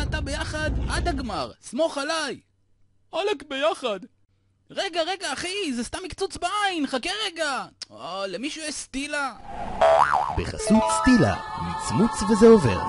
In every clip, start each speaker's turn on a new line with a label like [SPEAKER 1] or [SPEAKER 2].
[SPEAKER 1] ואתה ביחד עד הגמר, סמוך עליי.
[SPEAKER 2] עלק ביחד.
[SPEAKER 1] רגע, אחי, זה סתם מקצוץ בעין, חכה רגע. למישהו יש סטילה?
[SPEAKER 3] בחסות סטילה, מצמוץ וזה עובר.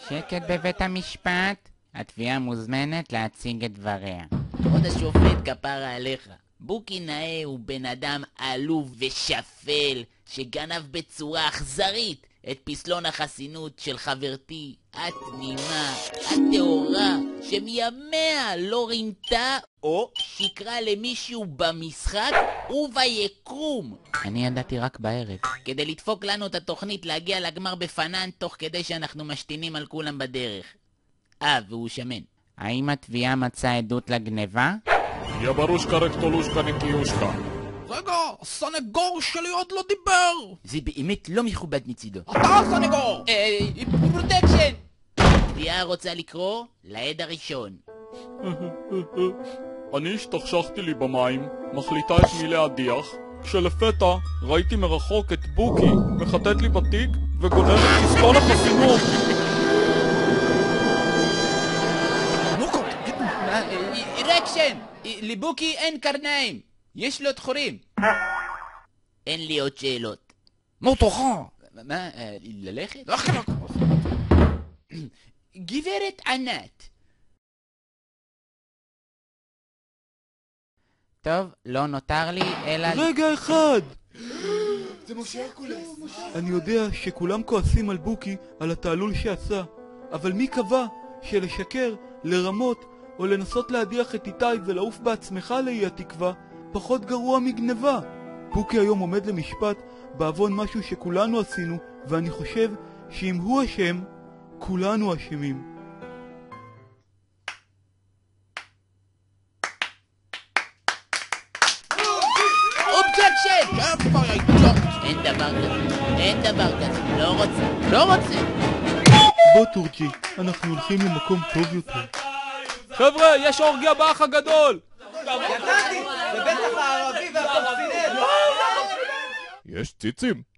[SPEAKER 4] שקט בבית המשפט. התביעה מוזמנת להציג את דבריה.
[SPEAKER 5] כבוד השופט, כפרה עליך. בוקי נאה הוא בן אדם עלוב ושפל שגנב בצורה אכזרית את פסלון החסינות של חברתי התמימה, התאורה, שמימיה לא רימתה או שיקרה למישהו במשחק וביקום.
[SPEAKER 4] אני ידעתי רק בערב.
[SPEAKER 5] כדי לדפוק לנו את התוכנית להגיע לגמר בפנן תוך כדי שאנחנו משתינים על כולם בדרך. והוא שמן.
[SPEAKER 4] האם התביעה מצאה עדות לגניבה?
[SPEAKER 2] יא ברושקה רקטולושקה נקיושקה.
[SPEAKER 1] רגע, הסנגור שלי עוד לא דיבר.
[SPEAKER 5] זה באמת לא מכובד מצידו.
[SPEAKER 1] אתה הסנגור!
[SPEAKER 5] פרוטקשן! התביעה רוצה לקרוא לעד הראשון.
[SPEAKER 2] אני השתכשכתי לי במים, מחליטה את מי להדיח, כשלפתע ראיתי מרחוק את בוקי מחטט לי בתיק וגונב את פסלון החסינות.
[SPEAKER 5] אירקשן! לבוקי אין קרניים, יש לו דחורים. אין לי עוד שאלות.
[SPEAKER 1] נו תוכה.
[SPEAKER 5] מה, ללכת?
[SPEAKER 1] לא.
[SPEAKER 5] גברת ענת.
[SPEAKER 4] טוב, לא נותר לי אלא...
[SPEAKER 6] רגע אחד! זה משה הרקולס. אני יודע שכולם כועסים על בוקי על התעלול שעשה, אבל מי קבע שלשקר, לרמות או לנסות להדיח את איתי ולעוף בעצמך לאי התקווה פחות גרוע מגניבה? בוקי היום עומד למשפט בעוון משהו שכולנו עשינו, ואני חושב שאם הוא אשם, כולנו אשמים.
[SPEAKER 5] אובג'קשן! אין דבר כזה, לא רוצה.
[SPEAKER 6] בוא טורצ'י, אנחנו הולכים למקום טוב יותר.
[SPEAKER 2] חבר'ה, יש אורגיה באח הגדול!
[SPEAKER 7] ידעתי! זה בטח הערבי והפלסטינל!
[SPEAKER 2] יש ציצים?